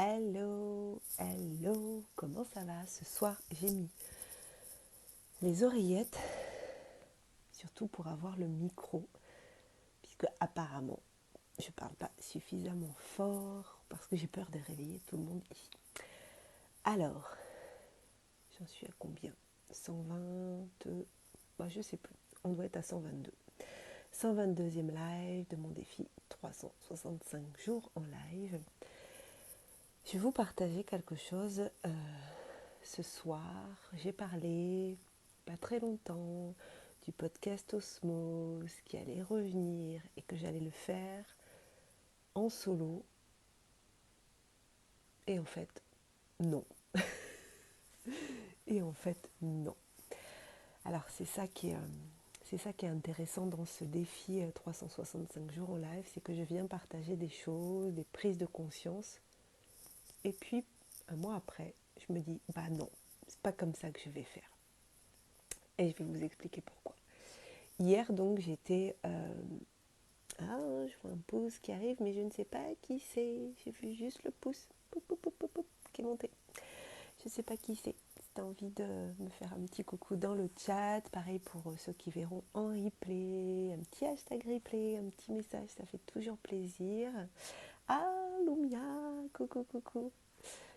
Hello, hello, comment ça va? Ce soir, j'ai mis les oreillettes, surtout pour avoir le micro, puisque apparemment, je parle pas suffisamment fort parce que j'ai peur de réveiller tout le monde ici. Alors, j'en suis à combien? 120, je sais plus, on doit être à 122. 122e live de mon défi 365 jours en live. Je vais vous partager quelque chose. Ce soir, j'ai parlé, pas très longtemps, du podcast Osmose qui allait revenir et que j'allais le faire en solo. Et en fait, non. Et en fait, non. Alors, c'est ça qui est intéressant dans ce défi 365 jours en live, c'est que je viens partager des choses, des prises de conscience. Et puis, un mois après, je me dis, bah non, c'est pas comme ça que je vais faire. Et je vais vous expliquer pourquoi. Hier, donc, j'étais... je vois un pouce qui arrive, mais je ne sais pas qui c'est. J'ai vu juste le pouce qui est monté. Je ne sais pas qui c'est. Si tu as envie de me faire un petit coucou dans le chat, pareil pour ceux qui verront en replay, un petit hashtag replay, un petit message, ça fait toujours plaisir. Ah, Lumia, coucou, coucou.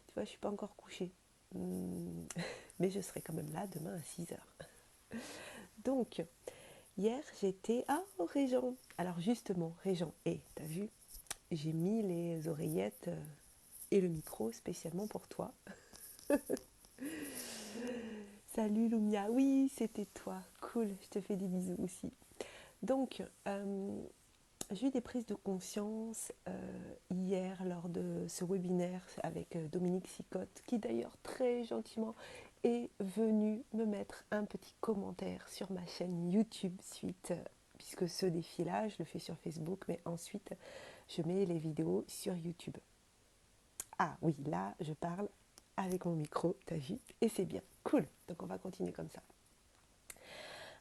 Tu vois, je ne suis pas encore couchée. Mais je serai quand même là demain à 6h. Donc, hier, j'étais... Ah, au Régent. Alors justement, Régent, t'as vu, j'ai mis les oreillettes et le micro spécialement pour toi. Salut Lumia, oui, c'était toi. Cool, je te fais des bisous aussi. Donc, j'ai eu des prises de conscience hier lors de ce webinaire avec Dominique Sicotte, qui d'ailleurs très gentiment est venu me mettre un petit commentaire sur ma chaîne YouTube suite, puisque ce défi-là, je le fais sur Facebook, mais ensuite, je mets les vidéos sur YouTube. Ah oui, là, je parle avec mon micro, t'as vu, et c'est bien. Cool, donc on va continuer comme ça.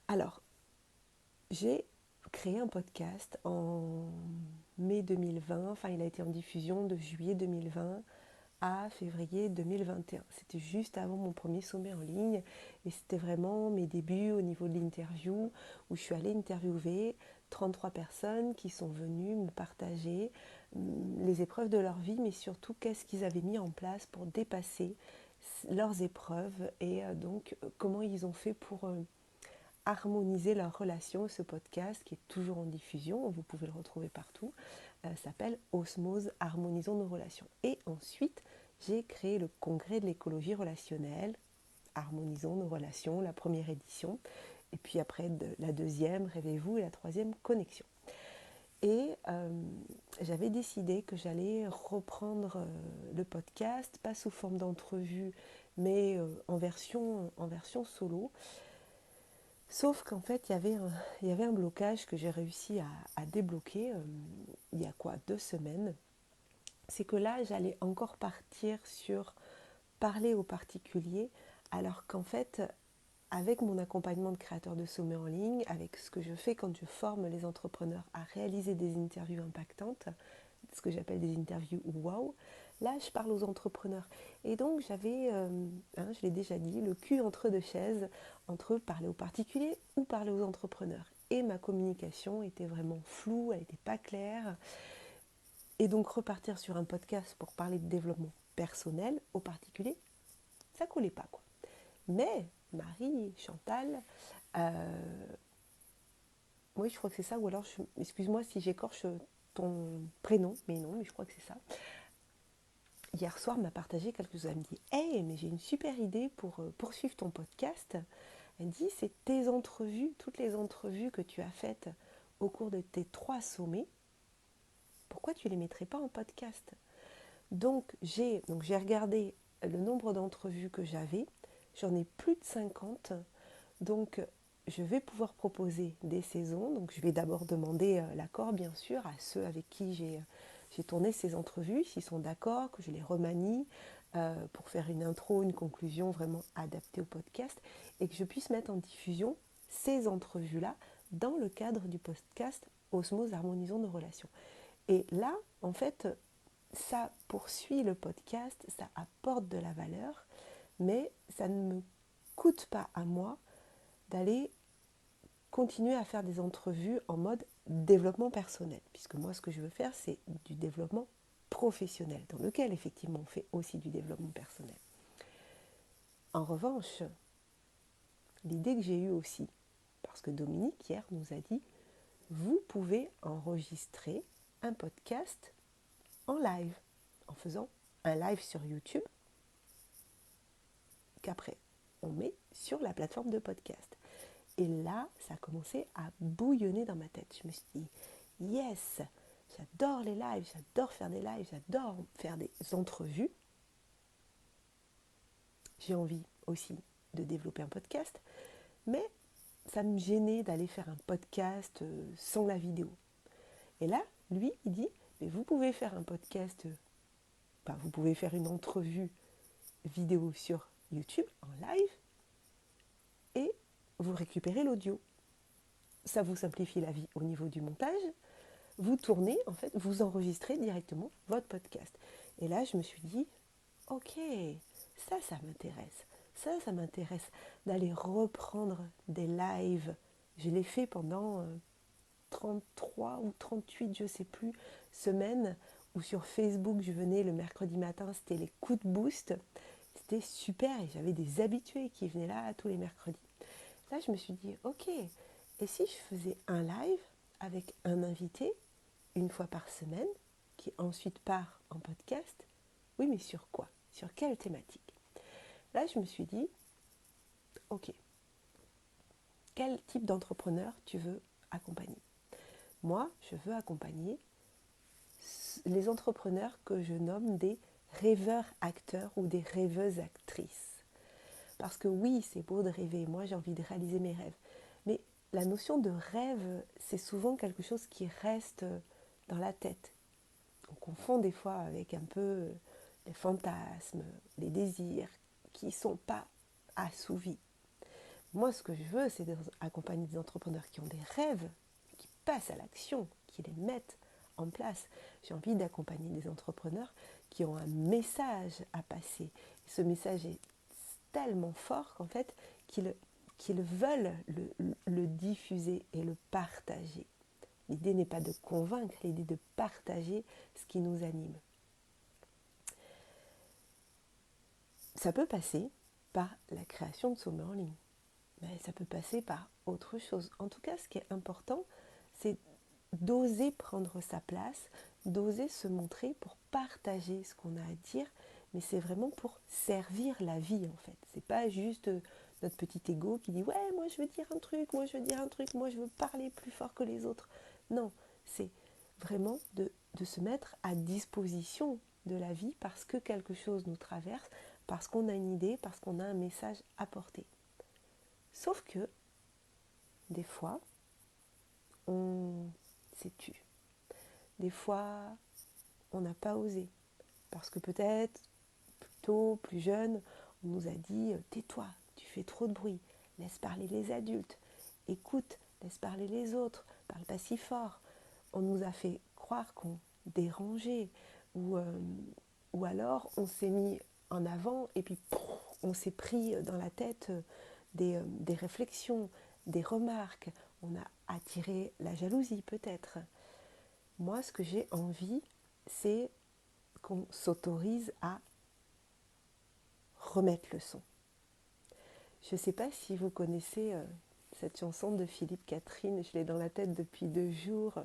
Alors, j'ai créé un podcast en mai 2020, enfin il a été en diffusion de juillet 2020 à février 2021. C'était juste avant mon premier sommet en ligne et c'était vraiment mes débuts au niveau de l'interview où je suis allée interviewer 33 personnes qui sont venues me partager les épreuves de leur vie, mais surtout qu'est-ce qu'ils avaient mis en place pour dépasser leurs épreuves et donc comment ils ont fait pour harmoniser leur relation. Ce podcast qui est toujours en diffusion, vous pouvez le retrouver partout, s'appelle Osmose, harmonisons nos relations. Et ensuite, j'ai créé le congrès de l'écologie relationnelle, harmonisons nos relations, la première édition, et puis après la deuxième, réveillez-vous, et la troisième, connexion. Et j'avais décidé que j'allais reprendre le podcast, pas sous forme d'entrevue, mais en version solo. Sauf qu'en fait, il y avait un blocage que j'ai réussi à débloquer il y a 2 semaines. C'est que là, j'allais encore partir sur parler aux particuliers, alors qu'en fait, avec mon accompagnement de créateur de sommets en ligne, avec ce que je fais quand je forme les entrepreneurs à réaliser des interviews impactantes, ce que j'appelle des interviews wow, là je parle aux entrepreneurs. Et donc j'avais, je l'ai déjà dit, le cul entre deux chaises, entre parler aux particuliers ou parler aux entrepreneurs. Et ma communication était vraiment floue, elle n'était pas claire. Et donc repartir sur un podcast pour parler de développement personnel aux particuliers, ça collait pas quoi. Mais Marie, Chantal, oui je crois que c'est ça, ou alors excuse-moi si j'écorche ton prénom, mais non, mais je crois que c'est ça. Hier soir m'a partagé quelque chose. Elle me dit hey, mais j'ai une super idée pour poursuivre ton podcast. Elle dit c'est tes entrevues, toutes les entrevues que tu as faites au cours de tes 3 sommets, pourquoi tu ne les mettrais pas en podcast? Donc j'ai regardé le nombre d'entrevues que j'avais, j'en ai plus de 50, donc je vais pouvoir proposer des saisons. Donc je vais d'abord demander l'accord bien sûr à ceux avec qui j'ai tourné ces entrevues, s'ils sont d'accord, que je les remanie pour faire une intro, une conclusion vraiment adaptée au podcast et que je puisse mettre en diffusion ces entrevues-là dans le cadre du podcast Osmose, harmonisons nos relations. Et là, en fait, ça poursuit le podcast, ça apporte de la valeur, mais ça ne me coûte pas à moi d'aller continuer à faire des entrevues en mode développement personnel, puisque moi ce que je veux faire c'est du développement professionnel, dans lequel effectivement on fait aussi du développement personnel. En revanche, l'idée que j'ai eue aussi, parce que Dominique hier nous a dit, vous pouvez enregistrer un podcast en live, en faisant un live sur YouTube qu'après on met sur la plateforme de podcast. Et là, ça a commencé à bouillonner dans ma tête. Je me suis dit, yes, j'adore les lives, j'adore faire des lives, j'adore faire des entrevues. J'ai envie aussi de développer un podcast, mais ça me gênait d'aller faire un podcast sans la vidéo. Et là, lui, il dit, mais vous pouvez faire un podcast, vous pouvez faire une entrevue vidéo sur YouTube en live et vous récupérez l'audio. Ça vous simplifie la vie au niveau du montage. Vous tournez, en fait, vous enregistrez directement votre podcast. Et là, je me suis dit, ok, ça m'intéresse. Ça m'intéresse d'aller reprendre des lives. Je l'ai fait pendant 33 ou 38, je ne sais plus, semaines, où sur Facebook, je venais le mercredi matin, c'était les coups de boost. C'était super et j'avais des habitués qui venaient là tous les mercredis. Là, je me suis dit, ok, et si je faisais un live avec un invité, une fois par semaine, qui ensuite part en podcast? Oui, mais sur quoi? Sur quelle thématique? Là, je me suis dit, ok, quel type d'entrepreneur tu veux accompagner? Moi, je veux accompagner les entrepreneurs que je nomme des rêveurs acteurs ou des rêveuses actrices. Parce que oui, c'est beau de rêver, moi j'ai envie de réaliser mes rêves. Mais la notion de rêve, c'est souvent quelque chose qui reste dans la tête. On confond des fois avec un peu les fantasmes, les désirs qui ne sont pas assouvis. Moi, ce que je veux, c'est accompagner des entrepreneurs qui ont des rêves, qui passent à l'action, qui les mettent en place. J'ai envie d'accompagner des entrepreneurs qui ont un message à passer. Ce message est tellement fort qu'en fait, qu'ils veulent le diffuser et le partager. L'idée n'est pas de convaincre, l'idée de partager ce qui nous anime. Ça peut passer par la création de sommets en ligne, mais ça peut passer par autre chose. En tout cas, ce qui est important, c'est d'oser prendre sa place, d'oser se montrer pour partager ce qu'on a à dire, mais c'est vraiment pour servir la vie en fait. C'est pas juste notre petit ego qui dit ouais, moi je veux dire un truc, moi je veux dire un truc, moi je veux parler plus fort que les autres. Non, c'est vraiment de se mettre à disposition de la vie parce que quelque chose nous traverse, parce qu'on a une idée, parce qu'on a un message à porter. Sauf que des fois, on s'est tu. Des fois, on n'a pas osé. Parce que peut-être, plus tôt, plus jeune, on nous a dit « tais-toi, tu fais trop de bruit, laisse parler les adultes, écoute, laisse parler les autres, parle pas si fort ». On nous a fait croire qu'on dérangeait ou alors on s'est mis en avant et puis on s'est pris dans la tête des réflexions, des remarques, on a attiré la jalousie peut-être. Moi, ce que j'ai envie, c'est qu'on s'autorise à remettre le son. Je ne sais pas si vous connaissez cette chanson de Philippe Catherine, je l'ai dans la tête depuis 2 jours.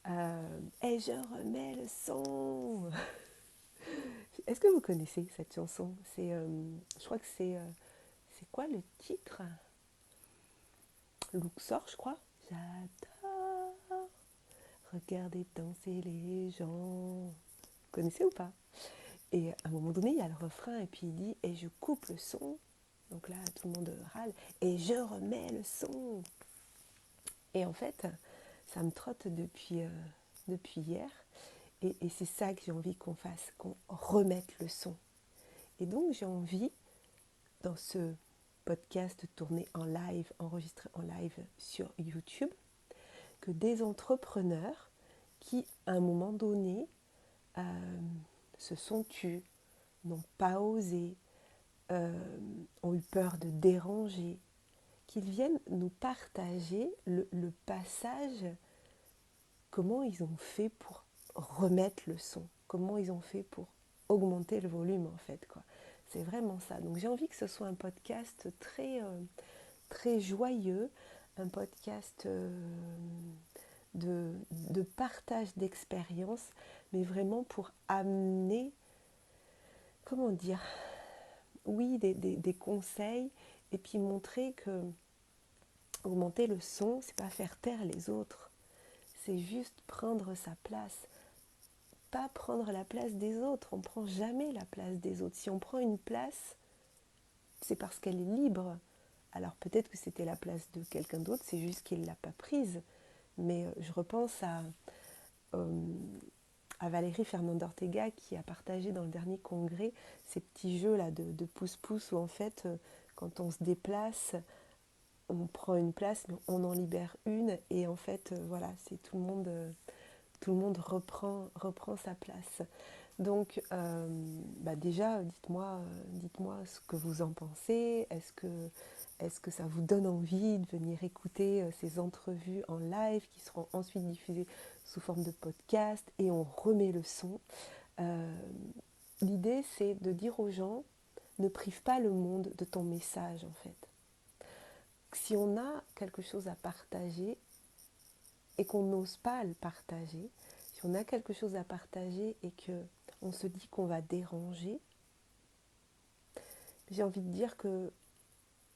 Et je remets le son. Est-ce que vous connaissez cette chanson? Je crois que c'est quoi le titre? Luxor, je crois. J'adore regarder danser les gens. Vous connaissez ou pas? Et à un moment donné, il y a le refrain et puis il dit « Et je coupe le son ». Donc là, tout le monde râle « Et je remets le son ». Et en fait, ça me trotte depuis hier. Et c'est ça que j'ai envie qu'on fasse, qu'on remette le son. Et donc j'ai envie, dans ce podcast tourné en live, enregistré en live sur YouTube, que des entrepreneurs qui, à un moment donné, se sont tus, n'ont pas osé, ont eu peur de déranger, qu'ils viennent nous partager le passage, comment ils ont fait pour remettre le son, comment ils ont fait pour augmenter le volume en fait, quoi. C'est vraiment ça. Donc j'ai envie que ce soit un podcast très joyeux, un podcast de partage d'expériences, mais vraiment pour amener, comment dire, oui, des conseils, et puis montrer que augmenter le son, c'est pas faire taire les autres, c'est juste prendre sa place. Pas prendre la place des autres, on prend jamais la place des autres. Si on prend une place, c'est parce qu'elle est libre. Alors peut-être que c'était la place de quelqu'un d'autre, c'est juste qu'il ne l'a pas prise. Mais je repense euh, à Valérie Fernande Ortega qui a partagé dans le dernier congrès ces petits jeux là de pouce-pouce où en fait quand on se déplace, on prend une place mais on en libère une et en fait voilà, c'est tout le monde reprend sa place. Donc déjà dites-moi ce que vous en pensez. Est-ce que ça vous donne envie de venir écouter ces entrevues en live qui seront ensuite diffusées sous forme de podcast et on remet le son. Euh, L'idée, c'est de dire aux gens, ne prive pas le monde de ton message, en fait. Si on a quelque chose à partager et qu'on n'ose pas le partager, si on a quelque chose à partager et qu'on se dit qu'on va déranger, j'ai envie de dire que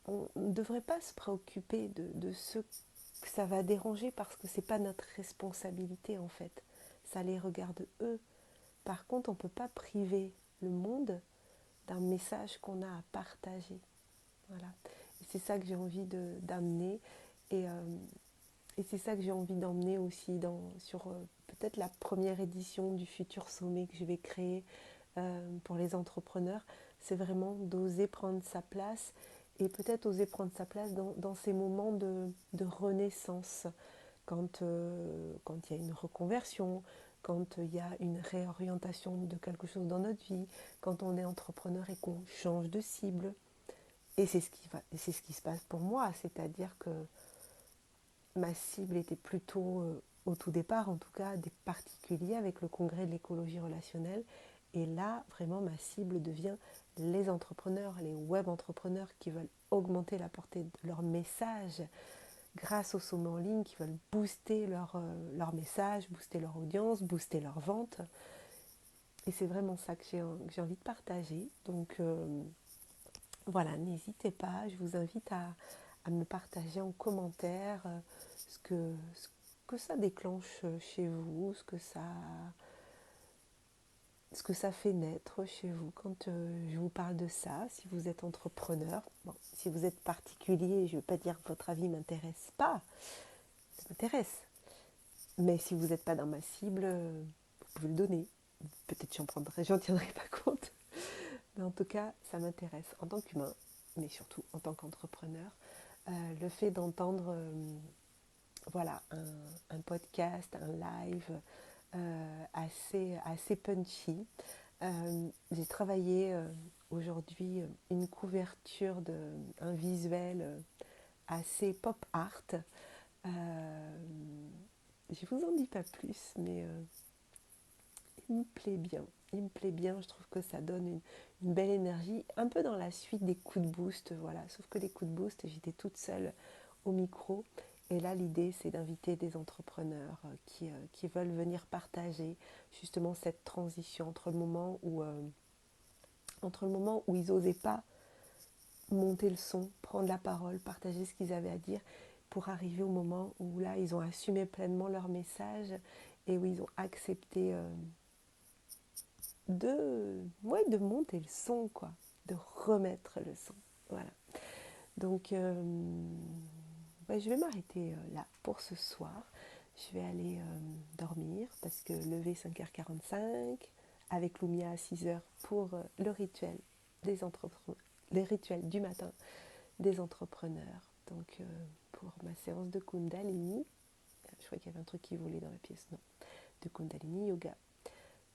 on ne devrait pas se préoccuper de ce que ça va déranger parce que ce n'est pas notre responsabilité, en fait. Ça les regarde eux. Par contre, on ne peut pas priver le monde d'un message qu'on a à partager. Voilà. Et c'est ça que j'ai envie d'amener. Et, et c'est ça que j'ai envie d'emmener aussi sur peut-être la première édition du futur sommet que je vais créer pour les entrepreneurs. C'est vraiment d'oser prendre sa place et peut-être oser prendre sa place dans ces moments de renaissance. Quand il y a une reconversion, quand il y a une réorientation de quelque chose dans notre vie, quand on est entrepreneur et qu'on change de cible. Et c'est ce qui se passe pour moi, c'est-à-dire que ma cible était plutôt, au tout départ en tout cas, des particuliers avec le congrès de l'écologie relationnelle. Et là, vraiment, ma cible devient les entrepreneurs, les web entrepreneurs qui veulent augmenter la portée de leur message grâce au sommet en ligne, qui veulent booster leur message, booster leur audience, booster leur vente. Et c'est vraiment ça que j'ai envie de partager. Donc voilà, n'hésitez pas, je vous invite à me partager en commentaire ce que ça déclenche chez vous, ce que ça fait naître chez vous quand je vous parle de ça, si vous êtes entrepreneur. Bon, si vous êtes particulier, je ne veux pas dire que votre avis ne m'intéresse pas, ça m'intéresse. Mais si vous n'êtes pas dans ma cible, vous pouvez le donner. Peut-être j'en tiendrai pas compte. Mais en tout cas, ça m'intéresse en tant qu'humain, mais surtout en tant qu'entrepreneur. Le fait d'entendre voilà, un podcast, un live assez punchy. J'ai travaillé aujourd'hui une couverture, un visuel assez pop art. Je vous en dis pas plus, mais il me plaît bien. Il me plaît bien, je trouve que ça donne une belle énergie, un peu dans la suite des coups de boost, voilà. Sauf que les coups de boost, j'étais toute seule au micro. Et là, l'idée, c'est d'inviter des entrepreneurs qui veulent venir partager justement cette transition entre le moment où ils n'osaient pas monter le son, prendre la parole, partager ce qu'ils avaient à dire, pour arriver au moment où là, ils ont assumé pleinement leur message et où ils ont accepté de monter le son, quoi, de remettre le son. Voilà. Donc, je vais m'arrêter là pour ce soir. Je vais aller dormir parce que lever 5h45 avec Lumia à 6h pour le rituel des entrepreneurs, les rituels du matin des entrepreneurs. Donc, pour ma séance de Kundalini, je crois qu'il y avait un truc qui volait dans la pièce, non, de Kundalini Yoga.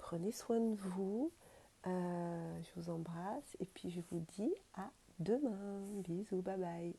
prenez soin de vous. Je vous embrasse et puis je vous dis à demain. Bisous, bye bye.